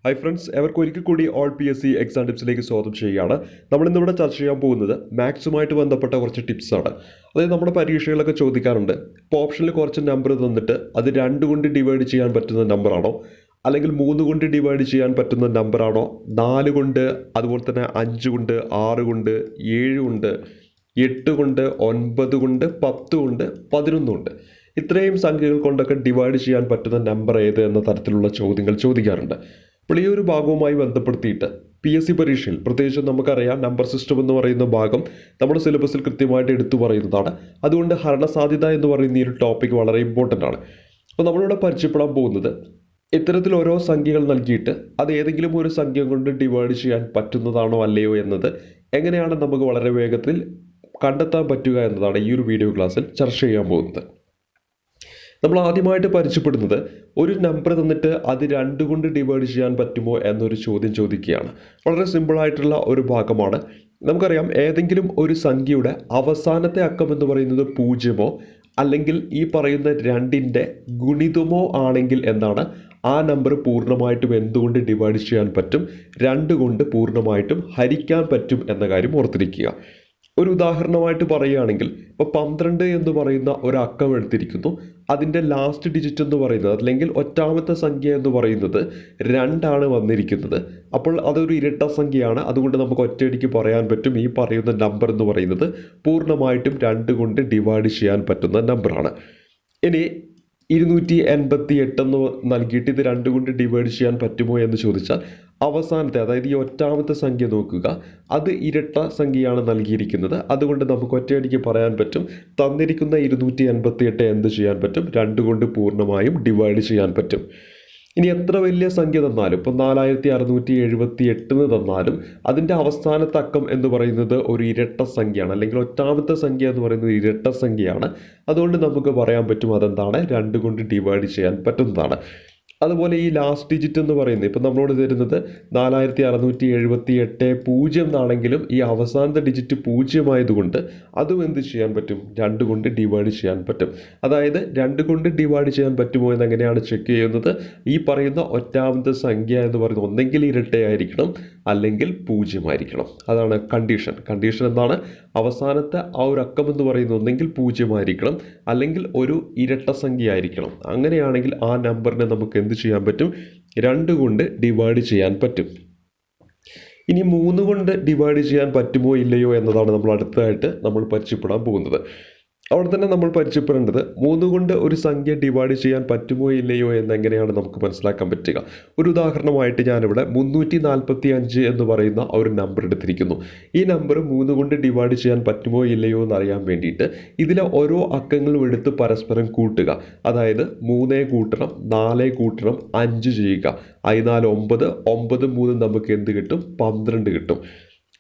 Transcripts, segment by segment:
Hi friends, എവർക്ക് ഒരിക്കൽ കൂടി all PSC exam ടിപ്സിലേക്ക് സ്വാഗതം ചെയ്യുകയാണ്. നമ്മളിന്നിവിടെ ചർച്ച ചെയ്യാൻ പോകുന്നത് മാത്സുമായിട്ട് ബന്ധപ്പെട്ട കുറച്ച് ടിപ്സാണ്. അതായത് നമ്മുടെ പരീക്ഷകളൊക്കെ ചോദിക്കാറുണ്ട്, ഇപ്പോൾ ഓപ്ഷനിൽ കുറച്ച് നമ്പർ തന്നിട്ട് അത് 2 കൊണ്ട് ഡിവൈഡ് ചെയ്യാൻ പറ്റുന്ന നമ്പറാണോ, അല്ലെങ്കിൽ 3 കൊണ്ട് ഡിവൈഡ് ചെയ്യാൻ പറ്റുന്ന നമ്പറാണോ, 4 കൊണ്ട്, അതുപോലെ തന്നെ 5 കൊണ്ട്, 6 കൊണ്ട്, 7 കൊണ്ട്, 8 കൊണ്ട്, 9 കൊണ്ട്, 10 കൊണ്ട്, 11 കൊണ്ട്, ഇത്രയും സംഖ്യകൾ കൊണ്ടൊക്കെ ഡിവൈഡ് ചെയ്യാൻ പറ്റുന്ന നമ്പർ ഏത് എന്ന തരത്തിലുള്ള ചോദ്യങ്ങൾ ചോദിക്കാറുണ്ട്. അപ്പോൾ ഈ ഒരു ഭാഗവുമായി ബന്ധപ്പെടുത്തിയിട്ട് PSC പരീക്ഷയിൽ പ്രത്യേകിച്ച് നമുക്കറിയാം, നമ്പർ സിസ്റ്റം എന്ന് പറയുന്ന ഭാഗം നമ്മുടെ സിലബസിൽ കൃത്യമായിട്ട് എടുത്തു പറയുന്നതാണ്. അതുകൊണ്ട് ഹരണസാധ്യത എന്ന് പറയുന്ന ഈ ഒരു ടോപ്പിക് വളരെ ഇമ്പോർട്ടൻ്റ് ആണ്. അപ്പോൾ നമ്മളിവിടെ പരിചയപ്പെടാൻ പോകുന്നത് ഇത്തരത്തിൽ ഓരോ സംഖ്യകൾ നൽകിയിട്ട് അത് ഏതെങ്കിലും ഒരു സംഖ്യ കൊണ്ട് ഡിവൈഡ് ചെയ്യാൻ പറ്റുന്നതാണോ അല്ലയോ എന്നത് എങ്ങനെയാണ് നമുക്ക് വളരെ വേഗത്തിൽ കണ്ടെത്താൻ പറ്റുക എന്നതാണ് ഈ ഒരു വീഡിയോ ക്ലാസ്സിൽ ചർച്ച ചെയ്യാൻ പോകുന്നത്. നമ്മൾ ആദ്യമായിട്ട് പരിചയപ്പെടുന്നത് ഒരു നമ്പർ തന്നിട്ട് അത് 2 കൊണ്ട് ഡിവൈഡ് ചെയ്യാൻ പറ്റുമോ എന്നൊരു ചോദ്യം ചോദിക്കുകയാണ്. വളരെ സിമ്പിളായിട്ടുള്ള ഒരു ഭാഗമാണ്. നമുക്കറിയാം, ഏതെങ്കിലും ഒരു സംഖ്യയുടെ അവസാനത്തെ അക്കം എന്ന് പറയുന്നത് 0 അല്ലെങ്കിൽ ഈ പറയുന്ന 2ൻ്റെ ഗുണിതമോ ആണെങ്കിൽ എന്താണ് ആ നമ്പർ പൂർണ്ണമായിട്ടും എന്തുകൊണ്ട് ഡിവൈഡ് ചെയ്യാൻ പറ്റും, 2 കൊണ്ട് പൂർണ്ണമായിട്ടും ഹരിക്കാൻ പറ്റും എന്ന കാര്യം ഓർത്തിരിക്കുക. ഒരു ഉദാഹരണമായിട്ട് പറയുകയാണെങ്കിൽ, ഇപ്പോൾ 12 എന്ന് പറയുന്ന ഒരു അക്കം എടുത്തിരിക്കുന്നു. അതിൻ്റെ ലാസ്റ്റ് ഡിജിറ്റ് എന്ന് പറയുന്നത്, അല്ലെങ്കിൽ ഒറ്റാമത്തെ സംഖ്യ എന്ന് പറയുന്നത് 2 ആണ് വന്നിരിക്കുന്നത്. അപ്പോൾ അതൊരു ഇരട്ട സംഖ്യയാണ്. അതുകൊണ്ട് നമുക്ക് ഒറ്റയടിക്ക് പറയാൻ പറ്റും ഈ പറയുന്ന നമ്പർ എന്ന് പറയുന്നത് പൂർണ്ണമായിട്ടും 2 കൊണ്ട് ഡിവൈഡ് ചെയ്യാൻ പറ്റുന്ന നമ്പറാണ്. ഇനി 288 എന്ന് നൽകിയിട്ട് ഇത് 2 കൊണ്ട് ഡിവൈഡ് ചെയ്യാൻ പറ്റുമോ എന്ന് ചോദിച്ചാൽ, അവസാനത്തെ, അതായത് ഈ ഒറ്റാമത്തെ സംഖ്യ നോക്കുക, അത് ഇരട്ട സംഖ്യയാണ് നൽകിയിരിക്കുന്നത്. അതുകൊണ്ട് നമുക്ക് ഒറ്റയടിക്ക് പറയാൻ പറ്റും തന്നിരിക്കുന്ന 288 എന്ത് ചെയ്യാൻ പറ്റും, 2 കൊണ്ട് പൂർണ്ണമായും ഡിവൈഡ് ചെയ്യാൻ പറ്റും. ഇനി എത്ര വലിയ സംഖ്യ തന്നാലും, ഇപ്പോൾ 4678 തന്നാലും അതിൻ്റെ അവസാനത്തെ അക്കം എന്ന് പറയുന്നത് ഒരു ഇരട്ട സംഖ്യയാണ്, അല്ലെങ്കിൽ ഒറ്റാമത്തെ സംഖ്യ എന്ന് പറയുന്നത് ഇരട്ട സംഖ്യയാണ്. അതുകൊണ്ട് നമുക്ക് പറയാൻ പറ്റും അതെന്താണ്, 2 കൊണ്ട് ഡിവൈഡ് ചെയ്യാൻ പറ്റുന്നതാണ്. അതുപോലെ ഈ ലാസ്റ്റ് ഡിജിറ്റ് എന്ന് പറയുന്നത്, ഇപ്പം നമ്മളോട് തരുന്നത് 4678 0 എന്നാണെങ്കിലും ഈ അവസാനത്തെ ഡിജിറ്റ് 0 ആയതുകൊണ്ട് അതും എന്ത് ചെയ്യാൻ പറ്റും, 2 കൊണ്ട് ഡിവൈഡ് ചെയ്യാൻ പറ്റും. അതായത് 2 കൊണ്ട് ഡിവൈഡ് ചെയ്യാൻ പറ്റുമോ എന്നെങ്ങനെയാണ് ചെക്ക് ചെയ്യുന്നത്, ഈ പറയുന്ന ഒറ്റാമത്തെ സംഖ്യ എന്ന് പറയുന്നത് ഒന്നെങ്കിൽ ഇരട്ടയായിരിക്കണം അല്ലെങ്കിൽ 0 ആയിരിക്കണം. അതാണ് കണ്ടീഷൻ എന്താണ്, അവസാനത്തെ ആ ഒരു അക്കം എന്ന് പറയുന്നത് ഒന്നെങ്കിൽ 0 ആയിരിക്കണം അല്ലെങ്കിൽ ഒരു ഇരട്ട സംഖ്യ ആയിരിക്കണം. അങ്ങനെയാണെങ്കിൽ ആ നമ്പറിനെ നമുക്ക് എന്ത് ചെയ്യാൻ പറ്റും, 2 കൊണ്ട് ഡിവൈഡ് ചെയ്യാൻ പറ്റും. ഇനി 3 കൊണ്ട് ഡിവൈഡ് ചെയ്യാൻ പറ്റുമോ ഇല്ലയോ എന്നതാണ് നമ്മൾ അടുത്തതായിട്ട് നമ്മൾ പരിചയപ്പെടാൻ പോകുന്നത്. അവിടെ തന്നെ നമ്മൾ പരിചയപ്പെടേണ്ടത് 3 കൊണ്ട് ഒരു സംഖ്യ ഡിവൈഡ് ചെയ്യാൻ പറ്റുമോ ഇല്ലയോ എന്നെങ്ങനെയാണ് നമുക്ക് മനസ്സിലാക്കാൻ പറ്റുക. ഒരു ഉദാഹരണമായിട്ട് ഞാനിവിടെ 345 എന്ന് പറയുന്ന ഒരു നമ്പർ എടുത്തിരിക്കുന്നു. ഈ നമ്പർ 3 കൊണ്ട് ഡിവൈഡ് ചെയ്യാൻ പറ്റുമോ ഇല്ലയോ എന്നറിയാൻ വേണ്ടിയിട്ട് ഇതിലെ ഓരോ അക്കങ്ങളും എടുത്ത് പരസ്പരം കൂട്ടുക. അതായത് 3 കൂട്ടണം 4 കൂട്ടണം 5 ചെയ്യുക. 4 9, 9 3 നമുക്ക് എന്ത് കിട്ടും, 12 കിട്ടും.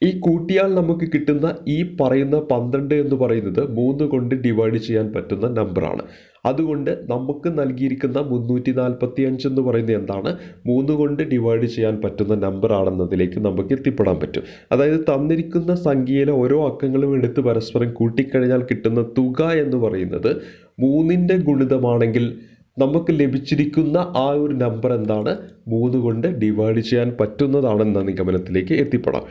ഈ കൂട്ടിയാൽ നമുക്ക് കിട്ടുന്ന ഈ പറയുന്ന 12 എന്ന് പറയുന്നത് 3 കൊണ്ട് ഡിവൈഡ് ചെയ്യാൻ പറ്റുന്ന നമ്പറാണ്. അതുകൊണ്ട് നമുക്ക് നൽകിയിരിക്കുന്ന 345 എന്ന് പറയുന്നത് എന്താണ്, 3 കൊണ്ട് ഡിവൈഡ് ചെയ്യാൻ പറ്റുന്ന നമ്പർ ആണെന്നതിലേക്ക് നമുക്ക് എത്തിപ്പെടാൻ പറ്റും. അതായത് തന്നിരിക്കുന്ന സംഖ്യയിലെ ഓരോ അക്കങ്ങളും എടുത്ത് പരസ്പരം കൂട്ടിക്കഴിഞ്ഞാൽ കിട്ടുന്ന തുക എന്ന് പറയുന്നത് 3ൻ്റെ ഗുണിതമാണെങ്കിൽ നമുക്ക് ലഭിച്ചിരിക്കുന്ന ആ ഒരു നമ്പർ എന്താണ്, 3 കൊണ്ട് ഡിവൈഡ് ചെയ്യാൻ പറ്റുന്നതാണെന്ന നിഗമനത്തിലേക്ക് എത്തിപ്പെടാം.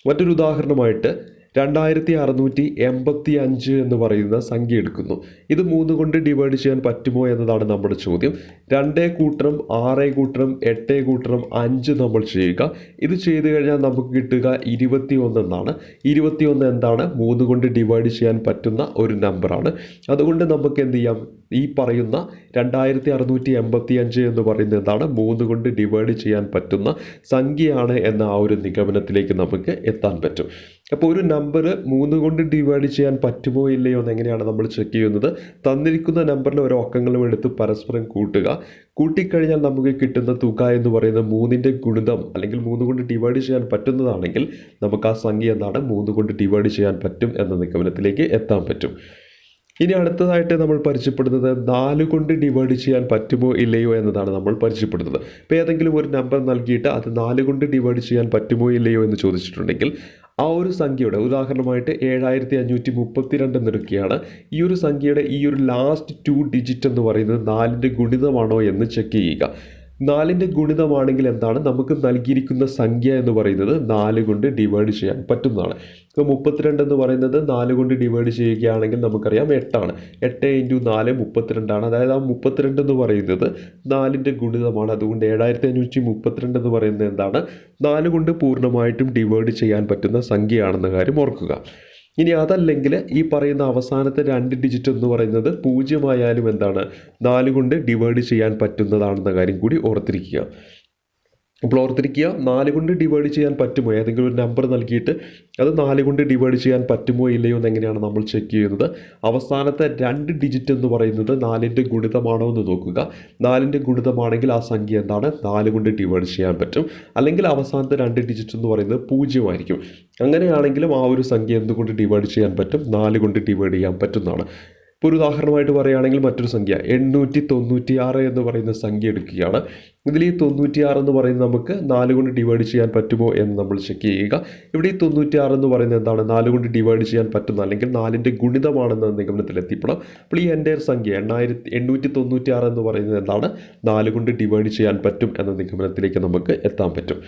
മറ്റൊരു ഉദാഹരണമായിട്ട് 2685 എന്ന് പറയുന്ന സംഖ്യ എടുക്കുന്നു. ഇത് 3 കൊണ്ട് ഡിവൈഡ് ചെയ്യാൻ പറ്റുമോ എന്നതാണ് നമ്മുടെ ചോദ്യം. 2 കൂട്ടണം 6 കൂട്ടണം 8 കൂട്ടണം 5 നമ്മൾ ചെയ്യുക. ഇത് ചെയ്തു കഴിഞ്ഞാൽ നമുക്ക് കിട്ടുക 21 എന്നാണ്. 21 എന്താണ്, 3 കൊണ്ട് ഡിവൈഡ് ചെയ്യാൻ പറ്റുന്ന ഒരു നമ്പറാണ്. അതുകൊണ്ട് നമുക്ക് എന്ത് ചെയ്യാം, ഈ പറയുന്ന 2685 എന്ന് പറയുന്നത് എന്താണ്, 3 കൊണ്ട് ഡിവൈഡ് ചെയ്യാൻ പറ്റുന്ന സംഖ്യയാണ് എന്ന ആ ഒരു നിഗമനത്തിലേക്ക് നമുക്ക് എത്താൻ പറ്റും. അപ്പോൾ ഒരു നമ്പർ 3 കൊണ്ട് ഡിവൈഡ് ചെയ്യാൻ പറ്റുമോ ഇല്ലയോ എന്നെങ്ങനെയാണ് നമ്മൾ ചെക്ക് ചെയ്യുന്നത്, തന്നിരിക്കുന്ന നമ്പറിൽ ഓരോ അക്കങ്ങളും എടുത്ത് പരസ്പരം കൂട്ടിക്കഴിഞ്ഞാൽ നമുക്ക് കിട്ടുന്ന തുക എന്ന് പറയുന്നത് 3ൻ്റെ ഗുണിതം, അല്ലെങ്കിൽ 3 കൊണ്ട് ഡിവൈഡ് ചെയ്യാൻ പറ്റുന്നതാണെങ്കിൽ നമുക്ക് ആ സംഖ്യ എന്താണ്, 3 കൊണ്ട് ഡിവൈഡ് ചെയ്യാൻ പറ്റും എന്ന നിഗമനത്തിലേക്ക് എത്താൻ പറ്റും. ഇനി അടുത്തതായിട്ട് നമ്മൾ പരിചയപ്പെടുന്നത് 4 കൊണ്ട് ഡിവൈഡ് ചെയ്യാൻ പറ്റുമോ ഇല്ലയോ എന്നതാണ് നമ്മൾ പരിചയപ്പെടുന്നത്. ഇപ്പോൾ ഏതെങ്കിലും ഒരു നമ്പർ നൽകിയിട്ട് അത് 4 കൊണ്ട് ഡിവൈഡ് ചെയ്യാൻ പറ്റുമോ ഇല്ലയോ എന്ന് ചോദിച്ചിട്ടുണ്ടെങ്കിൽ, ആ ഒരു സംഖ്യയുടെ ഉദാഹരണമായിട്ട് 7532 എന്നെടുക്കുകയാണ്. ഈ ഒരു സംഖ്യയുടെ ഈ ഒരു ലാസ്റ്റ് 2 ഡിജിറ്റ് എന്ന് പറയുന്നത് 4ൻ്റെ ഗുണിതമാണോ എന്ന് ചെക്ക് ചെയ്യുക. 4ൻ്റെ ഗുണിതമാണെങ്കിൽ എന്താണ്, നമുക്ക് നൽകിയിരിക്കുന്ന സംഖ്യ എന്ന് പറയുന്നത് 4 കൊണ്ട് ഡിവൈഡ് ചെയ്യാൻ പറ്റുന്നതാണ്. ഇപ്പോൾ 32 എന്ന് പറയുന്നത് 4 കൊണ്ട് ഡിവൈഡ് ചെയ്യുകയാണെങ്കിൽ നമുക്കറിയാം 8 8 × 4 32. അതായത് ആ 32 എന്ന് പറയുന്നത് 4ൻ്റെ ഗുണിതമാണ്. അതുകൊണ്ട് 7532 എന്ന് പറയുന്നത് എന്താണ്, 4 കൊണ്ട് പൂർണ്ണമായിട്ടും ഡിവൈഡ് ചെയ്യാൻ പറ്റുന്ന സംഖ്യയാണെന്ന കാര്യം ഓർക്കുക. ഇനി അതല്ലെങ്കിൽ ഈ പറയുന്ന അവസാനത്തെ 2 ഡിജിറ്റ് എന്ന് പറയുന്നത് 0 ആയാലും എന്താണ്, 4 കൊണ്ട് ഡിവൈഡ് ചെയ്യാൻ പറ്റുന്നതാണെന്ന കാര്യം കൂടി ഓർത്തിരിക്കുക. അപ്പോൾ ഓർത്തിരിക്കുക, 4 കൊണ്ട് ഡിവൈഡ് ചെയ്യാൻ പറ്റുമോ, ഏതെങ്കിലും ഒരു നമ്പർ നൽകിയിട്ട് അത് 4 കൊണ്ട് ഡിവൈഡ് ചെയ്യാൻ പറ്റുമോ ഇല്ലയോ എന്ന് എങ്ങനെയാണ് നമ്മൾ ചെക്ക് ചെയ്യുന്നത്. അവസാനത്തെ 2 ഡിജിറ്റ് എന്ന് പറയുന്നത് 4ൻ്റെ ഗുണിതമാണോ എന്ന് നോക്കുക. 4ൻ്റെ ഗുണിതമാണെങ്കിൽ ആ സംഖ്യ എന്താണ്, 4 കൊണ്ട് ഡിവൈഡ് ചെയ്യാൻ പറ്റും. അല്ലെങ്കിൽ അവസാനത്തെ 2 ഡിജിറ്റ് എന്ന് പറയുന്നത് 0 ആയിരിക്കും. അങ്ങനെയാണെങ്കിലും ആ ഒരു സംഖ്യ എന്തുകൊണ്ട് ഡിവൈഡ് ചെയ്യാൻ പറ്റും, 4 കൊണ്ട് ഡിവൈഡ് ചെയ്യാൻ പറ്റുന്നതാണ്. ഇപ്പോൾ ഒരു ഉദാഹരണമായിട്ട് പറയുകയാണെങ്കിൽ മറ്റൊരു സംഖ്യ 896 എന്ന് പറയുന്ന സംഖ്യ എടുക്കുകയാണ്. ഇതിൽ ഈ 96 എന്ന് പറയുന്നത് നമുക്ക് 4 കൊണ്ട് ഡിവൈഡ് ചെയ്യാൻ പറ്റുമോ എന്ന് നമ്മൾ ചെക്ക് ചെയ്യുക. ഇവിടെ ഈ 96 എന്ന് പറയുന്നത് എന്താണ്, 4 കൊണ്ട് ഡിവൈഡ് ചെയ്യാൻ പറ്റുന്ന അല്ലെങ്കിൽ 4ൻ്റെ ഗുണിതമാണെന്ന നിഗമനത്തിൽ എത്തിപ്പെടാം. അപ്പോൾ ഈ എൻ്റെ സംഖ്യ 896 എന്ന് പറയുന്നത് എന്താണ്, 4 കൊണ്ട് ഡിവൈഡ് ചെയ്യാൻ പറ്റും എന്ന നിഗമനത്തിലേക്ക് നമുക്ക് എത്താൻ പറ്റും.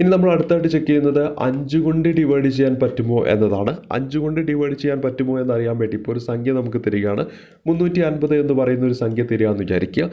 ഇനി നമ്മൾ അടുത്തായിട്ട് ചെക്ക് ചെയ്യുന്നത് 5 കൊണ്ട് ഡിവൈഡ് ചെയ്യാൻ പറ്റുമോ എന്നതാണ്. 5 കൊണ്ട് ഡിവൈഡ് ചെയ്യാൻ പറ്റുമോ എന്നറിയാൻ വേണ്ടി ഇപ്പോൾ ഒരു സംഖ്യ നമുക്ക് തരികയാണ്. 350 എന്ന് പറയുന്ന ഒരു സംഖ്യ തരികയെന്ന് വിചാരിക്കുക.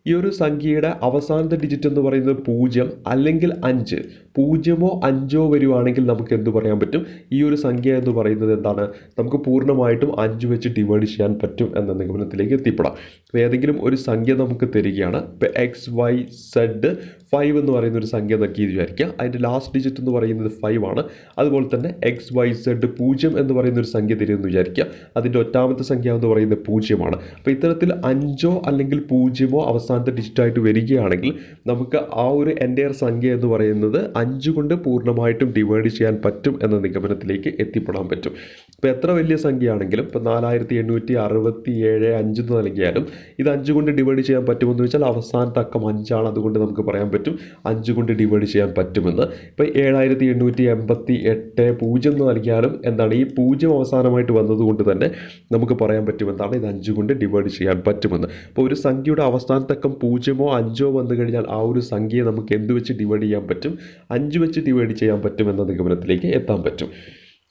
ഈ ഒരു സംഖ്യയുടെ അവസാനത്തെ ഡിജിറ്റ് എന്ന് പറയുന്നത് 0 അല്ലെങ്കിൽ 5, 0 5 വരുവാണെങ്കിൽ നമുക്ക് എന്ത് പറയാൻ പറ്റും, ഈ ഒരു സംഖ്യ എന്ന് പറയുന്നത് എന്താണ്, നമുക്ക് പൂർണ്ണമായിട്ടും 5 വെച്ച് ഡിവൈഡ് ചെയ്യാൻ പറ്റും എന്ന നിഗമനത്തിലേക്ക് എത്തിപ്പെടാം. അപ്പോൾ ഏതെങ്കിലും ഒരു സംഖ്യ നമുക്ക് തരികയാണ്. ഇപ്പോൾ XYZ 5 എന്ന് പറയുന്ന ഒരു സംഖ്യ നോക്കി വിചാരിക്കുക. അതിൻ്റെ ലാസ്റ്റ് ഡിജിറ്റ് എന്ന് പറയുന്നത് 5 ആണ്. അതുപോലെ തന്നെ XYZ 0 എന്ന് പറയുന്ന ഒരു സംഖ്യ തരുമെന്ന് വിചാരിക്കുക. അതിൻ്റെ ഒറ്റാമത്തെ സംഖ്യ എന്ന് പറയുന്നത് 0 ആണ്. അപ്പോൾ ഇത്തരത്തിൽ 5 അല്ലെങ്കിൽ 0 അവസാനത്തെ ഡിജിറ്റായിട്ട് വരികയാണെങ്കിൽ നമുക്ക് ആ ഒരു എൻ്റയർ സംഖ്യ എന്ന് പറയുന്നത് 5 കൊണ്ട് പൂർണ്ണമായിട്ടും ഡിവൈഡ് ചെയ്യാൻ പറ്റും എന്ന നിഗമനത്തിലേക്ക് എത്തിപ്പെടാൻ പറ്റും. ഇപ്പോൾ എത്ര വലിയ സംഖ്യയാണെങ്കിലും ഇപ്പോൾ 4867 5 എന്ന് നൽകിയാലും ഇത് 5 കൊണ്ട് ഡിവൈഡ് ചെയ്യാൻ പറ്റുമെന്ന് വെച്ചാൽ അവസാനത്തെ അക്കം 5 ആണ്. അതുകൊണ്ട് നമുക്ക് പറയാൻ പറ്റും 5 കൊണ്ട് ഡിവൈഡ് ചെയ്യാൻ പറ്റുമെന്ന്. ഇപ്പോൾ 7888 0 എന്ന് നൽകിയാലും എന്താണ്, ഈ 0 അവസാനമായിട്ട് വന്നതുകൊണ്ട് തന്നെ നമുക്ക് പറയാൻ പറ്റും എന്താണ്, ഇത് 5 കൊണ്ട് ഡിവൈഡ് ചെയ്യാൻ പറ്റുമെന്ന്. അപ്പോൾ ഒരു സംഖ്യയുടെ അവസാനത്തെ അക്കം 0 5 വന്നു കഴിഞ്ഞാൽ ആ ഒരു സംഖ്യയെ നമുക്ക് എന്ത് വെച്ച് ഡിവൈഡ് ചെയ്യാൻ പറ്റും, 5 വെച്ച് ഡിവൈഡ് ചെയ്യാൻ പറ്റും എന്ന നിഗമനത്തിലേക്ക് എത്താൻ പറ്റും.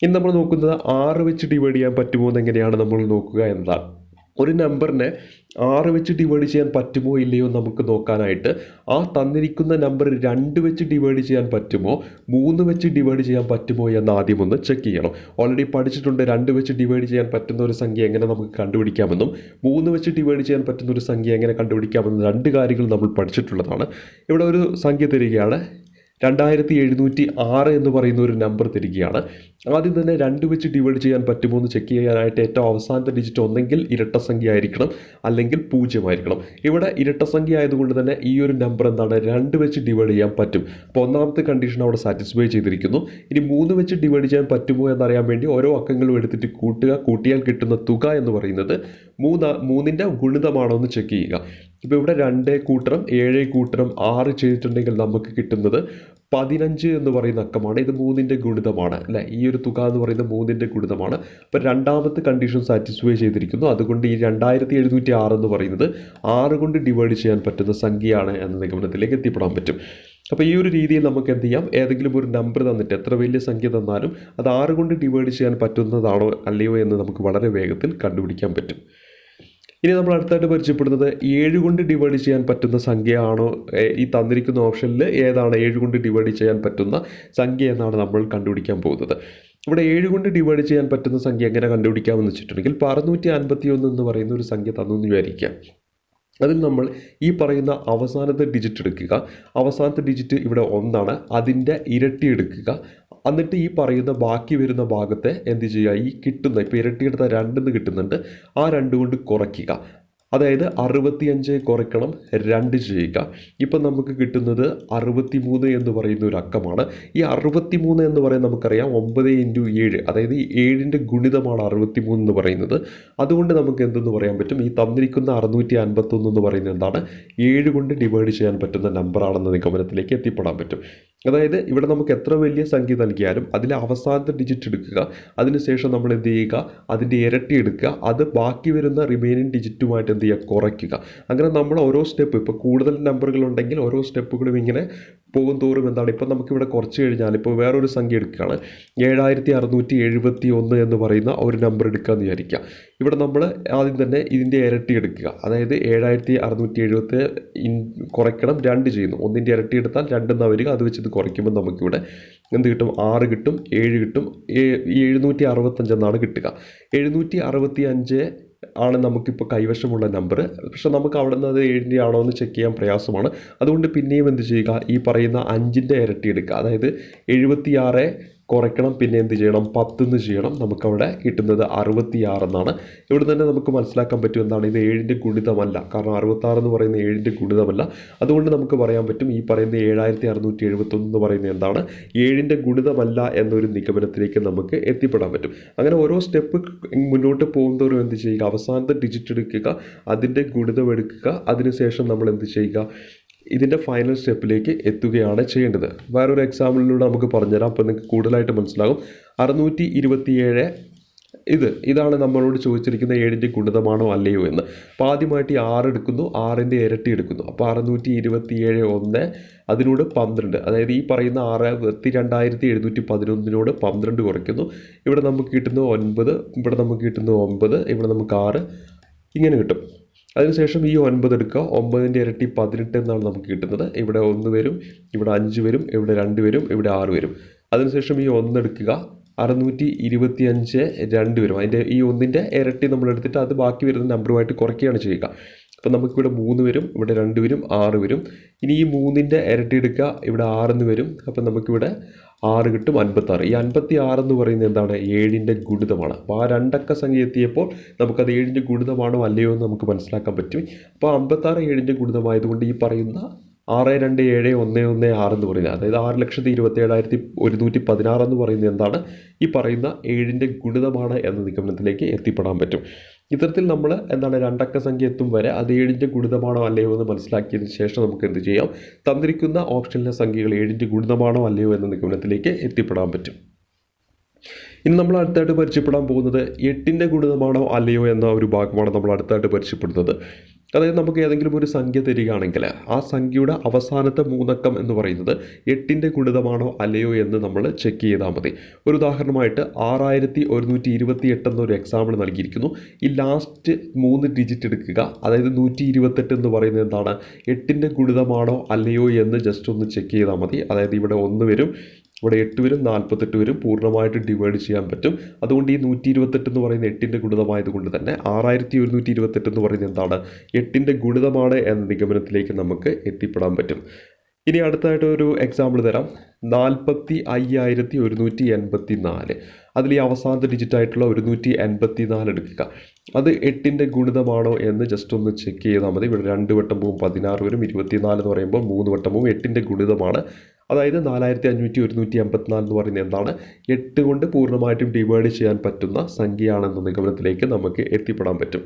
ഇനി നമ്മൾ നോക്കുന്നത് 6 വെച്ച് ഡിവൈഡ് ചെയ്യാൻ പറ്റുമോ എന്നെങ്ങനെയാണ് നമ്മൾ നോക്കുക എന്നതാണ്. ഒരു നമ്പറിനെ 6 വെച്ച് ഡിവൈഡ് ചെയ്യാൻ പറ്റുമോ ഇല്ലയോ നമുക്ക് നോക്കാനായിട്ട് ആ തന്നിരിക്കുന്ന നമ്പർ 2 വെച്ച് ഡിവൈഡ് ചെയ്യാൻ പറ്റുമോ 3 വെച്ച് ഡിവൈഡ് ചെയ്യാൻ പറ്റുമോ എന്ന് ആദ്യം ഒന്ന് ചെക്ക് ചെയ്യണം. ഓൾറെഡി പഠിച്ചിട്ടുണ്ട് 2 വെച്ച് ഡിവൈഡ് ചെയ്യാൻ പറ്റുന്ന ഒരു സംഖ്യ എങ്ങനെ നമുക്ക് കണ്ടുപിടിക്കാമെന്നും 3 വെച്ച് ഡിവൈഡ് ചെയ്യാൻ പറ്റുന്ന ഒരു സംഖ്യ എങ്ങനെ കണ്ടുപിടിക്കാമെന്നും 2 കാര്യങ്ങൾ നമ്മൾ പഠിച്ചിട്ടുള്ളതാണ്. ഇവിടെ ഒരു സംഖ്യ തരികയാണ്, 2706 എന്ന് പറയുന്ന ഒരു നമ്പർ തരികയാണ്. ആദ്യം തന്നെ 2 വെച്ച് ഡിവൈഡ് ചെയ്യാൻ പറ്റുമോ എന്ന് ചെക്ക് ചെയ്യാനായിട്ട് ഏറ്റവും അവസാനത്തെ ഡിജിറ്റ് ഒന്നെങ്കിൽ ഇരട്ട സംഖ്യ ആയിരിക്കണം അല്ലെങ്കിൽ 0 ആയിരിക്കണം. ഇവിടെ ഇരട്ട സംഖ്യ ആയതുകൊണ്ട് തന്നെ ഈ ഒരു നമ്പർ എന്താണ്, 2 വെച്ച് ഡിവൈഡ് ചെയ്യാൻ പറ്റും. അപ്പോൾ ഒന്നാമത്തെ കണ്ടീഷൻ അവിടെ സാറ്റിസ്ഫൈ ചെയ്തിരിക്കുന്നു. ഇനി 3 വെച്ച് ഡിവൈഡ് ചെയ്യാൻ പറ്റുമോ എന്നറിയാൻ വേണ്ടി ഓരോ അക്കങ്ങളും എടുത്തിട്ട് കൂട്ടിയാൽ കിട്ടുന്ന തുക എന്ന് പറയുന്നത് 3ൻ്റെ ഗുണിതമാണോ എന്ന് ചെക്ക് ചെയ്യുക. ഇപ്പോൾ ഇവിടെ 2 കൂട്ടണം 7 കൂട്ടണം 6 ചെയ്തിട്ടുണ്ടെങ്കിൽ നമുക്ക് കിട്ടുന്നത് 15 എന്ന് പറയുന്ന അക്കമാണ്. ഇത് 3ൻ്റെ ഗുണിതമാണ് അല്ലേ, ഈ ഒരു തുക എന്ന് പറയുന്നത് 3ൻ്റെ ഗുണിതമാണ്. അപ്പോൾ രണ്ടാമത്തെ കണ്ടീഷൻ സാറ്റിസ്ഫൈ ചെയ്തിരിക്കുന്നു. അതുകൊണ്ട് ഈ 2706 എന്ന് പറയുന്നത് 6 കൊണ്ട് ഡിവൈഡ് ചെയ്യാൻ പറ്റുന്ന സംഖ്യയാണ് എന്ന നിഗമനത്തിലേക്ക് എത്തിപ്പെടാൻ പറ്റും. അപ്പോൾ ഈ ഒരു രീതിയിൽ നമുക്ക് എന്ത് ചെയ്യാം, ഏതെങ്കിലും ഒരു നമ്പർ തന്നിട്ട് എത്ര വലിയ സംഖ്യ തന്നാലും അത് 6 കൊണ്ട് ഡിവൈഡ് ചെയ്യാൻ പറ്റുന്നതാണോ അല്ലയോ എന്ന് നമുക്ക് വളരെ വേഗത്തിൽ കണ്ടുപിടിക്കാൻ പറ്റും. ഇനി നമ്മൾ അടുത്തായിട്ട് പരിചയപ്പെടുന്നത് 7 കൊണ്ട് ഡിവൈഡ് ചെയ്യാൻ പറ്റുന്ന സംഖ്യയാണോ, ഈ തന്നിരിക്കുന്ന ഓപ്ഷനിൽ ഏതാണ് 7 കൊണ്ട് ഡിവൈഡ് ചെയ്യാൻ പറ്റുന്ന സംഖ്യ എന്നാണ് നമ്മൾ കണ്ടുപിടിക്കാൻ പോകുന്നത്. ഇവിടെ 7 കൊണ്ട് ഡിവൈഡ് ചെയ്യാൻ പറ്റുന്ന സംഖ്യ എങ്ങനെ കണ്ടുപിടിക്കാമെന്ന് വെച്ചിട്ടുണ്ടെങ്കിൽ 651 എന്ന് പറയുന്ന ഒരു സംഖ്യ തന്നു വിചാരിക്കാം. അതിൽ നമ്മൾ ഈ പറയുന്ന അവസാനത്തെ ഡിജിറ്റ് എടുക്കുക. അവസാനത്തെ ഡിജിറ്റ് ഇവിടെ 1 ആണ്, അതിൻ്റെ ഇരട്ടി എടുക്കുക. എന്നിട്ട് ഈ പറയുന്ന ബാക്കി വരുന്ന ഭാഗത്തെ എന്ത് ചെയ്യുക, ഈ കിട്ടുന്ന ഇപ്പോൾ ഇരട്ടിയെടുത്ത 2 കിട്ടുന്നുണ്ട്, ആ 2 കൊണ്ട് കുറയ്ക്കുക. അതായത് 65 കുറയ്ക്കണം 2 ചെയ്യുക. ഇപ്പം നമുക്ക് കിട്ടുന്നത് 63 എന്ന് പറയുന്ന ഒരു അക്കമാണ്. ഈ 63 എന്ന് പറയുന്നത് നമുക്കറിയാം 9 × 7, അതായത് ഈ 7ൻ്റെ ഗുണിതമാണ് 63 എന്ന് പറയുന്നത്. അതുകൊണ്ട് നമുക്ക് എന്തെന്ന് പറയാൻ പറ്റും, ഈ തന്നിരിക്കുന്ന 651 എന്ന് പറയുന്നത് എന്താണ്, 7 കൊണ്ട് ഡിവൈഡ് ചെയ്യാൻ പറ്റുന്ന നമ്പറാണെന്ന നിഗമനത്തിലേക്ക് എത്തിപ്പെടാൻ പറ്റും. അതായത് ഇവിടെ നമുക്ക് എത്ര വലിയ സംഖ്യ നൽകിയാലും അതിലെ അവസാനത്തെ ഡിജിറ്റ് എടുക്കുക, അതിനുശേഷം നമ്മൾ എന്ത് ചെയ്യുക, അതിൻ്റെ ഇരട്ടി എടുക്കുക, അത് ബാക്കി വരുന്ന റിമൈനിങ് ഡിജിറ്റുമായിട്ട് എന്ത് ചെയ്യുക, കുറയ്ക്കുക. അങ്ങനെ നമ്മൾ ഓരോ സ്റ്റെപ്പ്, ഇപ്പോൾ കൂടുതൽ നമ്പറുകൾ ഉണ്ടെങ്കിൽ ഓരോ സ്റ്റെപ്പുകളും ഇങ്ങനെ പോകും തോറും എന്താണ്, ഇപ്പോൾ നമുക്കിവിടെ കുറച്ച് കഴിഞ്ഞാൽ ഇപ്പോൾ വേറൊരു സംഖ്യ എടുക്കുകയാണ്, 7671 എന്ന് പറയുന്ന ഒരു നമ്പർ എടുക്കാമെന്ന് വിചാരിക്കുക. ഇവിടെ നമ്മൾ ആദ്യം തന്നെ ഇതിൻ്റെ ഇരട്ടി എടുക്കുക, അതായത് 7670 കുറയ്ക്കണം 2 ചെയ്യുന്നു, ഒന്നിൻ്റെ ഇരട്ടി എടുത്താൽ 2 എന്നാണ് വരിക, അത് വെച്ച് ഇത് കുറയ്ക്കുമ്പോൾ നമുക്കിവിടെ എന്ത് കിട്ടും, 6 കിട്ടും, 7 കിട്ടും, 765 എന്നാണ് കിട്ടുക. 765 ആണ് നമുക്കിപ്പോൾ കൈവശമുള്ള നമ്പർ. പക്ഷെ നമുക്ക് അവിടെ നിന്ന് അത് 7ൻ്റെ ആണോ എന്ന് ചെക്ക് ചെയ്യാൻ പ്രയാസമാണ്. അതുകൊണ്ട് പിന്നെയും എന്ത് ചെയ്യുക, ഈ പറയുന്ന 5ൻ്റെ ഇരട്ടി എടുക്കുക, അതായത് 76 കുറയ്ക്കണം, പിന്നെ എന്ത് ചെയ്യണം, 10 എന്ന് ചെയ്യണം. നമുക്കവിടെ കിട്ടുന്നത് 66 എന്നാണ്. ഇവിടെ തന്നെ നമുക്ക് മനസ്സിലാക്കാൻ പറ്റും എന്താണ്, ഇത് 7ൻ്റെ ഗുണിതമല്ല, കാരണം 66 എന്ന് പറയുന്നത് 7ൻ്റെ ഗുണിതമല്ല. അതുകൊണ്ട് നമുക്ക് പറയാൻ പറ്റും ഈ പറയുന്ന 7671 എന്ന് പറയുന്നത് എന്താണ്, 7ൻ്റെ ഗുണിതമല്ല എന്നൊരു നിഗമനത്തിലേക്ക് നമുക്ക് എത്തിപ്പെടാൻ പറ്റും. അങ്ങനെ ഓരോ സ്റ്റെപ്പ് മുന്നോട്ട് പോകുന്നതോറും എന്ത് ചെയ്യുക, അവസാനത്തെ ഡിജിറ്റ് എടുക്കുക, അതിൻ്റെ ഗുണിതം എടുക്കുക, അതിനുശേഷം നമ്മൾ എന്ത് ചെയ്യുക, ഇതിൻ്റെ ഫൈനൽ സ്റ്റെപ്പിലേക്ക് എത്തുകയാണ് ചെയ്യേണ്ടത്. വേറൊരു എക്സാമ്പിളിലൂടെ നമുക്ക് പറഞ്ഞുതരാം, അപ്പോൾ നിങ്ങൾക്ക് കൂടുതലായിട്ട് മനസ്സിലാകും. 627 ഇതാണ് നമ്മളോട് ചോദിച്ചിരിക്കുന്ന 7ൻ്റെ ഗുണിതമാണോ അല്ലയോ എന്ന്. അപ്പോൾ ആദ്യമായിട്ട് 6 എടുക്കുന്നു, 6ൻ്റെ ഇരട്ടി എടുക്കുന്നു. അപ്പോൾ 627 1 അതിനോട് 12, അതായത് ഈ പറയുന്ന 62711 12 കുറയ്ക്കുന്നു. ഇവിടെ നമുക്ക് കിട്ടുന്നു 9, ഇവിടെ നമുക്ക് കിട്ടുന്നു 9, ഇവിടെ നമുക്ക് 6, ഇങ്ങനെ കിട്ടും. അതിനുശേഷം ഈ 9 എടുക്കുക, 9ൻ്റെ ഇരട്ടി 18 എന്നാണ് നമുക്ക് കിട്ടുന്നത്. ഇവിടെ 1 വരും, ഇവിടെ 5 വരും, ഇവിടെ 2 വരും, ഇവിടെ 6 വരും. അതിനുശേഷം ഈ 1 എടുക്കുക, 625 2 വരും. അതിൻ്റെ ഈ 1ൻ്റെ ഇരട്ടി നമ്മൾ എടുത്തിട്ട് അത് ബാക്കി വരുന്ന നമ്പറുമായിട്ട് കുറയ്ക്കുകയാണ് ചെയ്യുക. അപ്പോൾ നമുക്കിവിടെ 3 വരും, ഇവിടെ 2 വരും, 6 വരും. ഇനി ഈ 3ൻ്റെ ഇരട്ടി എടുക്കുക, ഇവിടെ 6 എന്ന് വരും. അപ്പോൾ നമുക്കിവിടെ 6 കിട്ടും, 56. ഈ 56 എന്ന് പറയുന്നത് എന്താണ്, 7ൻ്റെ ഗുണിതമാണ്. അപ്പോൾ ആ 2 അക്ക സംഖ്യ എത്തിയപ്പോൾ നമുക്കത് 7ൻ്റെ ഗുണിതമാണോ അല്ലയോ എന്ന് നമുക്ക് മനസ്സിലാക്കാൻ പറ്റും. അപ്പോൾ 56 7ൻ്റെ ഗുണിതമായതുകൊണ്ട് ഈ പറയുന്ന 627116 എന്ന് പറയുന്നത്, അതായത് 6,27,116 എന്ന് പറയുന്നത് എന്താണ്, ഈ പറയുന്ന 7ൻ്റെ ഗുണിതമാണ് എന്ന നിഗമനത്തിലേക്ക് എത്തിപ്പെടാൻ പറ്റും. ഇത്തരത്തിൽ നമ്മൾ എന്താണ് 2 അക്ക സംഖ്യ എത്തും വരെ അത് 7ൻ്റെ ഗുണിതമാണോ അല്ലയോ എന്ന് മനസ്സിലാക്കിയതിന് ശേഷം നമുക്ക് എന്ത് ചെയ്യാം, തന്നിരിക്കുന്ന ഓപ്ഷനിലെ സംഖ്യകൾ 7ൻ്റെ ഗുണിതമാണോ അല്ലയോ എന്ന നിഗമനത്തിലേക്ക് എത്തിപ്പെടാൻ പറ്റും. ഇനി നമ്മൾ അടുത്തായിട്ട് പരിചയപ്പെടാൻ പോകുന്നത് 8ൻ്റെ ഗുണിതമാണോ അല്ലയോ എന്ന ഒരു ഭാഗമാണ് നമ്മൾ അടുത്തായിട്ട് പരിചയപ്പെടുന്നത്. അതായത് നമുക്ക് ഏതെങ്കിലും ഒരു സംഖ്യ തരികയാണെങ്കിൽ ആ സംഖ്യയുടെ അവസാനത്തെ 3 അക്കം എന്ന് പറയുന്നത് 8ൻ്റെ ഗുണിതമാണോ അല്ലയോ എന്ന് നമ്മൾ ചെക്ക് ചെയ്താൽ മതി. ഒരു ഉദാഹരണമായിട്ട് 6128 എന്നൊരു എക്സാമ്പിൾ നൽകിയിരിക്കുന്നു. ഈ ലാസ്റ്റ് 3 ഡിജിറ്റ് എടുക്കുക, അതായത് 128 എന്ന് പറയുന്നത് എന്താണ്, 8ൻ്റെ ഗുണിതമാണോ അല്ലയോ എന്ന് ജസ്റ്റ് ഒന്ന് ചെക്ക് ചെയ്താൽ മതി. അതായത് ഇവിടെ 1 വരും, ഇവിടെ 8 വരും, 48 വരും, പൂർണ്ണമായിട്ട് ഡിവൈഡ് ചെയ്യാൻ പറ്റും. അതുകൊണ്ട് ഈ 128 എന്ന് പറയുന്നത് 8ൻ്റെ ഗുണിതമായതുകൊണ്ട് തന്നെ 6128 എന്ന് പറയുന്നത് എന്താണ്, 8ൻ്റെ ഗുണിതമാണ് എന്ന നിഗമനത്തിലേക്ക് നമുക്ക് എത്തിപ്പെടാൻ പറ്റും. ഇനി അടുത്തായിട്ട് ഒരു എക്സാമ്പിൾ തരാം. 45,184, അതിൽ ഈ അവസാനത്തെ ഡിജിറ്റായിട്ടുള്ള 184 എടുക്കുക. അത് 8ൻ്റെ ഗുണിതമാണോ എന്ന് ജസ്റ്റ് ഒന്ന് ചെക്ക് ചെയ്താൽ മതി. ഇവിടെ 2 വട്ടം പോവും 16 വരും, 24 എന്ന് പറയുമ്പോൾ 3 വട്ടം പോവും, 8ൻ്റെ ഗുണിതമാണ്. അതായത് 45,184 എന്ന് പറയുന്നത് എന്താണ്, 8 കൊണ്ട് പൂർണ്ണമായിട്ടും ഡിവൈഡ് ചെയ്യാൻ പറ്റുന്ന സംഖ്യയാണെന്ന നിഗമനത്തിലേക്ക് നമുക്ക് എത്തിപ്പെടാൻ പറ്റും.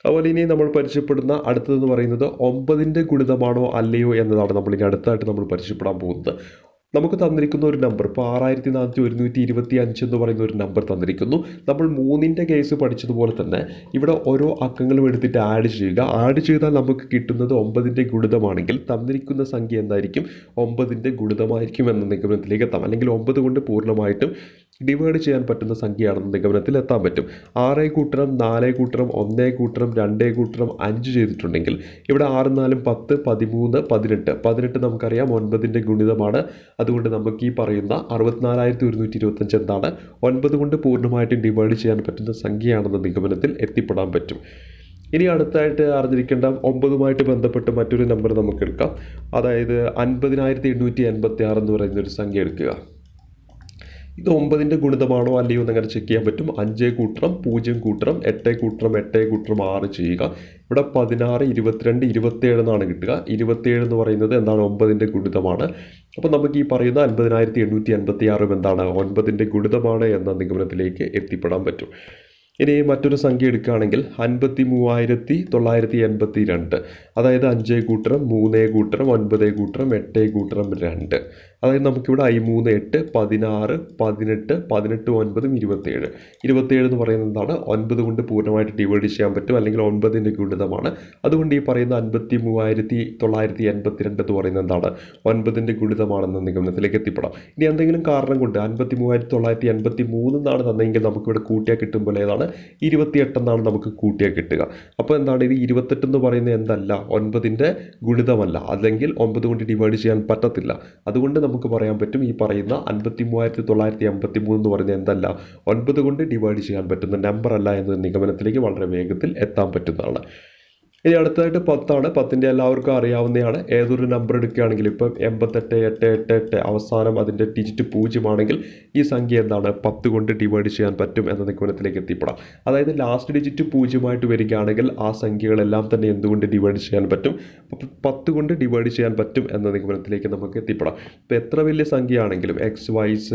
അതുപോലെ ഇനി നമ്മൾ പരിചയപ്പെടുന്ന അടുത്തതെന്ന് പറയുന്നത് 9ൻ്റെ ഗുണിതമാണോ അല്ലയോ എന്നതാണ് നമ്മളിനി അടുത്തായിട്ട് നമ്മൾ പരിചയപ്പെടാൻ പോകുന്നത്. നമുക്ക് തന്നിരിക്കുന്ന ഒരു നമ്പർ, ഇപ്പോൾ 64,125 എന്ന് പറയുന്ന ഒരു നമ്പർ തന്നിരിക്കുന്നു. നമ്മൾ 3ൻ്റെ കേസ് പഠിച്ചതുപോലെ തന്നെ ഇവിടെ ഓരോ അക്കങ്ങളും എടുത്തിട്ട് ആഡ് ചെയ്യുക. ആഡ് ചെയ്താൽ നമുക്ക് കിട്ടുന്നത് 9ൻ്റെ ഗുണിതമാണെങ്കിൽ തന്നിരിക്കുന്ന സംഖ്യ എന്തായിരിക്കും, 9ൻ്റെ ഗുണിതമായിരിക്കും എന്ന നിഗമനത്തിലേക്ക് എത്താം. അല്ലെങ്കിൽ 9 കൊണ്ട് പൂർണ്ണമായിട്ടും ഡിവൈഡ് ചെയ്യാൻ പറ്റുന്ന സംഖ്യയാണെന്ന നിഗമനത്തിൽ എത്താൻ പറ്റും. 6 കൂട്ടണം 4 കൂട്ടണം 1 കൂട്ടണം 2 കൂട്ടണം 5 ചെയ്തിട്ടുണ്ടെങ്കിൽ ഇവിടെ 6 4 10 13 18 18 നമുക്കറിയാം 9ൻ്റെ ഗുണിതമാണ്. അതുകൊണ്ട് നമുക്ക് ഈ പറയുന്ന 64,125 എന്താണ്, 9 കൊണ്ട് പൂർണ്ണമായിട്ടും ഡിവൈഡ് ചെയ്യാൻ പറ്റുന്ന സംഖ്യയാണെന്ന നിഗമനത്തിൽ എത്തിപ്പെടാൻ പറ്റും. ഇനി അടുത്തായിട്ട് അറിഞ്ഞിരിക്കേണ്ട 9ഉമായിട്ട് ബന്ധപ്പെട്ട് മറ്റൊരു നമ്പർ നമുക്ക് എടുക്കാം. അതായത് 50,886 എന്ന് പറയുന്നൊരു സംഖ്യ എടുക്കുക. ഇത് 9ൻ്റെ ഗുണിതമാണോ അല്ലയോ എന്നങ്ങനെ ചെക്ക് ചെയ്യാൻ പറ്റും. 5 കൂട്ടണം 0 കൂട്ടണം 8 കൂട്ടണം 8 കൂട്ടണം 6 ചെയ്യുക. ഇവിടെ 16 22 27 എന്നാണ് കിട്ടുക. 27 എന്ന് പറയുന്നത് എന്താണ്, 9ൻ്റെ ഗുണിതമാണ്. അപ്പോൾ നമുക്ക് ഈ പറയുന്ന 50,886 എന്താണ്, 9ൻ്റെ ഗുണിതമാണ് എന്ന നിഗമനത്തിലേക്ക് എത്തിപ്പെടാൻ പറ്റും. ഇനി മറ്റൊരു സംഖ്യ എടുക്കുകയാണെങ്കിൽ 53,982, അതായത് 5 കൂട്ടരം 3 കൂട്ടരം 9 കൂട്ടരം 8 കൂട്ടരം 2. അതായത് നമുക്കിവിടെ 13 8 16 18 18 9 27. 27 എന്ന് പറയുന്നത് എന്താണ്? 9 കൊണ്ട് പൂർണ്ണമായിട്ട് ഡിവൈഡ് ചെയ്യാൻ പറ്റും, അല്ലെങ്കിൽ 9ൻ്റെ ഗുണിതമാണ്. അതുകൊണ്ട് ഈ പറയുന്ന 53,982 എന്ന് പറയുന്നത് എന്താണ്? 9ൻ്റെ ഗുണിതമാണെന്ന നിഗമനത്തിലേക്ക് എത്തിപ്പെടാം. ഇനി എന്തെങ്കിലും കാരണം കൊണ്ട് 53,983 എന്നാണ് തന്നെങ്കിൽ നമുക്കിവിടെ കൂട്ടിയാൽ കിട്ടുമ്പോൾ ഏതാണ്? 28 എന്നാണ് നമുക്ക് കൂട്ടിയാൽ കിട്ടുക. അപ്പോൾ എന്താണ് ഇത്? 28 എന്ന് പറയുന്നത് എന്തല്ല? 9ൻ്റെ ഗുണിതമല്ല, അല്ലെങ്കിൽ 9 കൊണ്ട് ഡിവൈഡ് ചെയ്യാൻ പറ്റത്തില്ല. അതുകൊണ്ട് നമുക്ക് പറയാൻ പറ്റും ഈ പറയുന്ന 53,983 എന്ന് പറയുന്നത് എന്തല്ല? 9 കൊണ്ട് ഡിവൈഡ് ചെയ്യാൻ പറ്റുന്ന നമ്പർ അല്ല എന്ന നിഗമനത്തിലേക്ക് വളരെ വേഗത്തിൽ എത്താൻ പറ്റുന്നതാണ്. ഇനി അടുത്തതായിട്ട് 10 ആണ്. 10ൻ്റെ എല്ലാവർക്കും അറിയാവുന്നതാണ്. ഏതൊരു നമ്പർ എടുക്കുകയാണെങ്കിൽ ഇപ്പം 88,888 അവസാനം അതിൻ്റെ ഡിജിറ്റ് 0 ആണെങ്കിൽ ഈ സംഖ്യ എന്താണ്? 10 കൊണ്ട് ഡിവൈഡ് ചെയ്യാൻ പറ്റും എന്ന നിഗമനത്തിലേക്ക് എത്തിപ്പെടാം. അതായത് ലാസ്റ്റ് ഡിജിറ്റ് 0 വരികയാണെങ്കിൽ ആ സംഖ്യകളെല്ലാം തന്നെ എന്തുകൊണ്ട് ഡിവൈഡ് ചെയ്യാൻ പറ്റും? 10 കൊണ്ട് ഡിവൈഡ് ചെയ്യാൻ പറ്റും എന്ന നിഗമനത്തിലേക്ക് നമുക്ക് എത്തിപ്പെടാം. ഇപ്പോൾ എത്ര വലിയ സംഖ്യ ആണെങ്കിലും XYZ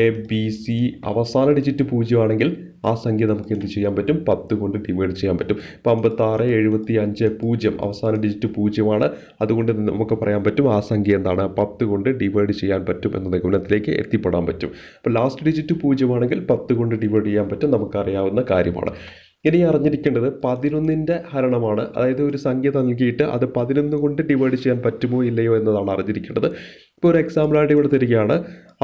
ABC അവസാന ഡിജിറ്റ് 0 ആണെങ്കിൽ ആ സംഖ്യ നമുക്ക് എന്ത് ചെയ്യാൻ പറ്റും? 10 കൊണ്ട് ഡിവൈഡ് ചെയ്യാൻ പറ്റും. ഇപ്പോൾ 56 75 0 അവസാന ഡിജിറ്റ് 0 ആണ്. അതുകൊണ്ട് നമുക്ക് പറയാൻ പറ്റും ആ സംഖ്യ എന്താണ്? 10 കൊണ്ട് ഡിവൈഡ് ചെയ്യാൻ പറ്റും എന്ന നിഗമനത്തിലേക്ക് എത്തിപ്പെടാൻ പറ്റും. അപ്പോൾ ലാസ്റ്റ് ഡിജിറ്റ് 0 ആണെങ്കിൽ 10 കൊണ്ട് ഡിവൈഡ് ചെയ്യാൻ പറ്റും, നമുക്കറിയാവുന്ന കാര്യമാണ്. ഇനി അറിഞ്ഞിരിക്കേണ്ടത് 11ൻ്റെ ഹരണമാണ്. അതായത് ഒരു സംഖ്യ നൽകിയിട്ട് അത് 11 കൊണ്ട് ഡിവൈഡ് ചെയ്യാൻ പറ്റുമോ ഇല്ലയോ എന്നതാണ് അറിഞ്ഞിരിക്കേണ്ടത്. ഇപ്പോൾ ഒരു എക്സാമ്പിളായിട്ട് ഇവിടെ തരികയാണ്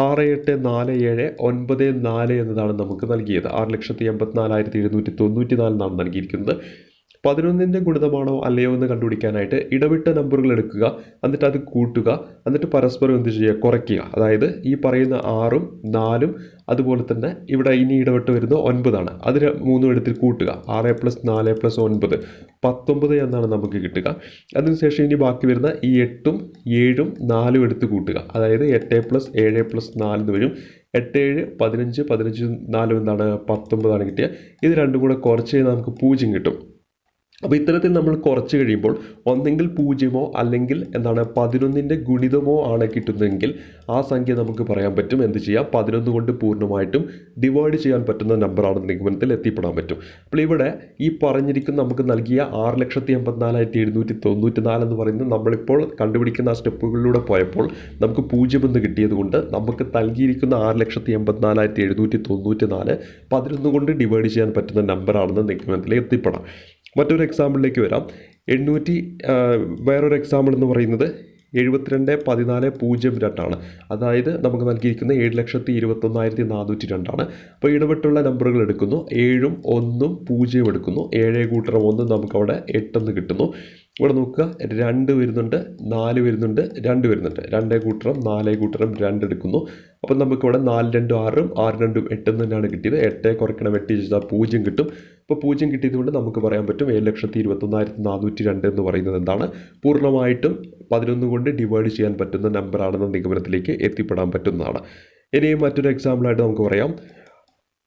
684794 എന്നതാണ് നമുക്ക് നൽകിയത്. 6,84,794 എന്നാണ് നൽകിയിരിക്കുന്നത്. 11ൻ്റെ ഗുണിതമാണോ അല്ലയോ എന്ന് കണ്ടുപിടിക്കാനായിട്ട് ഇടവിട്ട നമ്പറുകൾ എടുക്കുക, എന്നിട്ട് അത് കൂട്ടുക, എന്നിട്ട് പരസ്പരം എന്ത് ചെയ്യുക? കുറയ്ക്കുക. അതായത് ഈ പറയുന്ന 6ഉം 4ഉം അതുപോലെ തന്നെ ഇവിടെ ഇനി ഇടവിട്ട് വരുന്നത് 9 ആണ്. അതിന് 3 എടുത്ത് കൂട്ടുക. 6 + 4 + 9 19 എന്നാണ് നമുക്ക് കിട്ടുക. അതിനുശേഷം ഇനി ബാക്കി വരുന്ന ഈ 8ഉം 7ഉം 4ഉം എടുത്ത് കൂട്ടുക. അതായത് 8 + 7 + 4 എന്ന് വരും. 8 7 15 15 4 എന്താണ്? 19 ആണ് കിട്ടിയത്. ഇത് രണ്ടും കൂടെ കുറച്ച് കഴിഞ്ഞാൽ നമുക്ക് 0 കിട്ടും. അപ്പോൾ ഇത്തരത്തിൽ നമ്മൾ കുറച്ച് കഴിയുമ്പോൾ ഒന്നെങ്കിൽ 0 അല്ലെങ്കിൽ എന്താണ് 11ൻ്റെ ഗുണിതമോ ആണ് കിട്ടുന്നതെങ്കിൽ ആ സംഖ്യ നമുക്ക് പറയാൻ പറ്റും എന്ത് ചെയ്യാം? 11 കൊണ്ട് പൂർണ്ണമായിട്ടും ഡിവൈഡ് ചെയ്യാൻ പറ്റുന്ന നമ്പറാണെന്ന് നിഗമനത്തിൽ എത്തിപ്പെടാൻ പറ്റും. അപ്പോൾ ഇവിടെ ഈ പറഞ്ഞിരിക്കുന്ന നമുക്ക് നൽകിയ 6,84,794 എന്ന് പറയുന്നത് നമ്മളിപ്പോൾ കണ്ടുപിടിക്കുന്ന ആ സ്റ്റെപ്പുകളിലൂടെ പോയപ്പോൾ നമുക്ക് 0 എന്ന് കിട്ടിയത് കൊണ്ട് നമുക്ക് നൽകിയിരിക്കുന്ന 6,84,794 11 കൊണ്ട് ഡിവൈഡ് ചെയ്യാൻ പറ്റുന്ന നമ്പറാണെന്ന് നിഗമനത്തിൽ എത്തിപ്പെടാം. മറ്റൊരു എക്സാമ്പിളിലേക്ക് വരാം. വേറൊരു എക്സാമ്പിൾ എന്ന് പറയുന്നത് 72,14,02 ആണ്. അതായത് നമുക്ക് നൽകിയിരിക്കുന്ന 7,21,402 ആണ്. അപ്പോൾ ഇടവിട്ടുള്ള നമ്പറുകൾ എടുക്കുന്നു. 7ഉം 1ഉം 0 എടുക്കുന്നു. 7 കൂട്ടരം 1 നമുക്കവിടെ 8 എന്ന് കിട്ടുന്നു. ഇവിടെ നോക്കുക 2 വരുന്നുണ്ട്, 4 വരുന്നുണ്ട്, 2 വരുന്നുണ്ട്. 2 കൂട്ടരം 4 കൂട്ടരം 2 എടുക്കുന്നു. അപ്പം നമുക്കിവിടെ 4 2 6ഉം 6 2 8 തന്നെയാണ് കിട്ടിയത്. 8 കുറയ്ക്കണം 8 ചെയ്താൽ 0 കിട്ടും. അപ്പോൾ 0 കിട്ടിയത് കൊണ്ട് നമുക്ക് പറയാൻ പറ്റും 7,21,402 എന്ന് പറയുന്നത് എന്താണ്? പൂർണ്ണമായിട്ടും 11 കൊണ്ട് ഡിവൈഡ് ചെയ്യാൻ പറ്റുന്ന നമ്പറാണെന്ന നിഗമനത്തിലേക്ക് എത്തിപ്പെടാൻ പറ്റുന്നതാണ്. ഇനി മറ്റൊരു എക്സാമ്പിളായിട്ട് നമുക്ക് പറയാം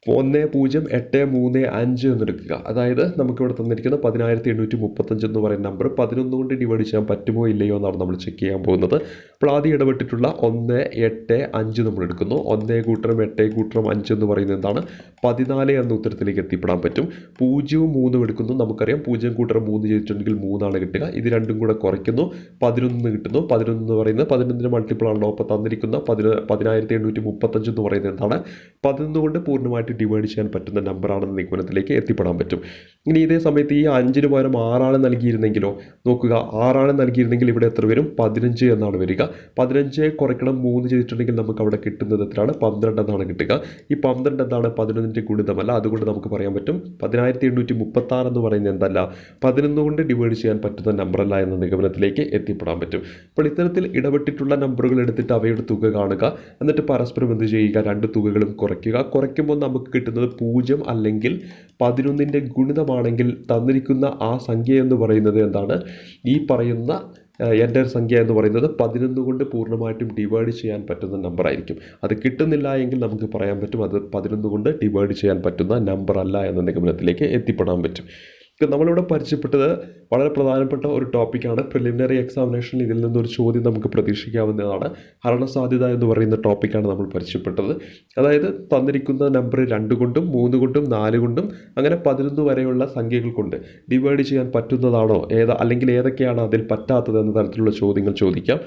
10,835 എന്നെടുക്കുക. അതായത് നമുക്കിവിടെ തന്നിരിക്കുന്ന 10,835 എന്ന് പറയുന്ന നമ്പർ 11 കൊണ്ട് ഡിവൈഡ് ചെയ്യാൻ പറ്റുമോ ഇല്ലയോ എന്നാണ് നമ്മൾ ചെക്ക് ചെയ്യാൻ പോകുന്നത്. അപ്പോൾ ആദ്യം ഇടപെട്ടിട്ടുള്ള 1 8 5 നമ്മൾ എടുക്കുന്നു. 1 കൂട്ടരം 8 കൂട്ടരം 5 എന്ന് പറയുന്നത് എന്താണ്? 14 എന്ന ഉത്തരത്തിലേക്ക് എത്തിപ്പെടാൻ പറ്റും. 0ഉം 3ഉം എടുക്കുന്നു. നമുക്കറിയാം 0 കൂട്ടരം 3 ചെയ്തിട്ടുണ്ടെങ്കിൽ 3 ആണ് കിട്ടുക. ഇത് രണ്ടും കൂടെ കുറയ്ക്കുന്നു, 11 കിട്ടുന്നു. 11 എന്ന് പറയുന്നത് 11ൻ്റെ മൾട്ടിപ്പിൾ ആണല്ലോ. അപ്പോൾ തന്നിരിക്കുന്ന 10,835 എന്ന് പറയുന്നത് എന്താണ്? 11 കൊണ്ട് പൂർണ്ണമായിട്ട് ഡിവൈഡ് ചെയ്യാൻ പറ്റുന്ന നമ്പറാണെന്ന നിഗമനത്തിലേക്ക് എത്തിപ്പെടാൻ പറ്റും. ഇനി ഇതേ സമയത്ത് ഈ 5ന് പകരം 6 ആണ് നൽകിയിരുന്നെങ്കിലോ? നോക്കുക, 6 ആണ് നൽകിയിരുന്നെങ്കിൽ ഇവിടെ എത്ര വരും? 15 എന്നാണ് വരിക. 15 കുറയ്ക്കണം 3 ചെയ്തിട്ടുണ്ടെങ്കിൽ നമുക്ക് അവിടെ കിട്ടുന്നത് എത്രയാണ്? 12 എന്നാണ് കിട്ടുക. ഈ 12 എന്താണ്? 11ൻ്റെ ഗുണിതമല്ല. അതുകൊണ്ട് നമുക്ക് പറയാൻ പറ്റും 10,836 എന്ന് പറയുന്നത് എന്തല്ല? 11 കൊണ്ട് ഡിവൈഡ് ചെയ്യാൻ പറ്റുന്ന നമ്പറല്ല എന്ന നിഗമനത്തിലേക്ക് എത്തിപ്പെടാൻ പറ്റും. അപ്പോൾ ഇത്തരത്തിൽ ഇടപെട്ടിട്ടുള്ള നമ്പറുകൾ എടുത്തിട്ട് അവയുടെ തുക കാണുക, എന്നിട്ട് പരസ്പരം എന്ത് ചെയ്യുക? രണ്ട് തുകകളും കുറയ്ക്കുക. കുറയ്ക്കുമ്പോൾ നമുക്ക് കിട്ടുന്നത് 0 അല്ലെങ്കിൽ 11ൻ്റെ ഗുണിതമാണെങ്കിൽ തന്നിരിക്കുന്ന ആ സംഖ്യ എന്ന് പറയുന്നത് എന്താണ്? ഈ പറയുന്ന എൻ്റെ സംഖ്യ എന്ന് പറയുന്നത് 11 കൊണ്ട് പൂർണ്ണമായിട്ടും ഡിവൈഡ് ചെയ്യാൻ പറ്റുന്ന നമ്പറായിരിക്കും. അത് കിട്ടുന്നില്ല എങ്കിൽ നമുക്ക് പറയാൻ പറ്റും അത് 11 കൊണ്ട് ഡിവൈഡ് ചെയ്യാൻ പറ്റുന്ന നമ്പർ അല്ല എന്ന നിഗമനത്തിലേക്ക് എത്തിപ്പെടാൻ പറ്റും. നമ്മളിവിടെ പരിചയപ്പെട്ടത് വളരെ പ്രധാനപ്പെട്ട ഒരു ടോപ്പിക്കാണ്. പ്രിലിമിനറി എക്സാമിനേഷനിൽ ഇതിൽ നിന്നൊരു ചോദ്യം നമുക്ക് പ്രതീക്ഷിക്കാവുന്നതാണ്. ഹരണസാധ്യത എന്ന് പറയുന്ന ടോപ്പിക്കാണ് നമ്മൾ പരിചയപ്പെട്ടത്. അതായത് തന്നിരിക്കുന്ന നമ്പർ 2 കൊണ്ടും 3 കൊണ്ടും 4 കൊണ്ടും അങ്ങനെ 11 വരെയുള്ള സംഖ്യകൾ കൊണ്ട് ഡിവൈഡ് ചെയ്യാൻ പറ്റുന്നതാണോ അല്ലെങ്കിൽ ഏതൊക്കെയാണ് അതിൽ പറ്റാത്തത് എന്ന തരത്തിലുള്ള ചോദ്യങ്ങൾ ചോദിക്കാം.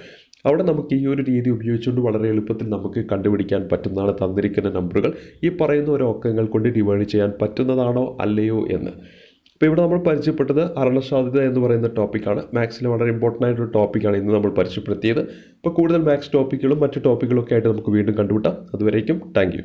അവിടെ നമുക്ക് ഈ ഒരു രീതി ഉപയോഗിച്ചുകൊണ്ട് വളരെ എളുപ്പത്തിൽ നമുക്ക് കണ്ടുപിടിക്കാൻ പറ്റുന്നതാണ് തന്നിരിക്കുന്ന നമ്പറുകൾ ഈ പറയുന്ന ഓരോ അക്കങ്ങൾ കൊണ്ട് ഡിവൈഡ് ചെയ്യാൻ പറ്റുന്നതാണോ അല്ലയോ എന്ന്. ഇപ്പോൾ ഇവിടെ നമ്മൾ പരിചയപ്പെട്ടത് ഹരണസാധ്യത എന്ന് പറയുന്ന ടോപ്പിക്കാണ്. മാത്സിൽ വളരെ ഇമ്പോർട്ടൻ്റ് ആയിട്ടൊരു ടോപ്പിക്കാണ് ഇന്ന് നമ്മൾ പരിചയപ്പെടുത്തിയത്. ഇപ്പോൾ കൂടുതൽ മാത്സ് ടോപ്പിക്കുകളും മറ്റ് ടോപ്പിക്കുകളൊക്കെ ആയിട്ട് നമുക്ക് വീണ്ടും കണ്ടുമുട്ടാം. അതുവരേക്കും താങ്ക് യു.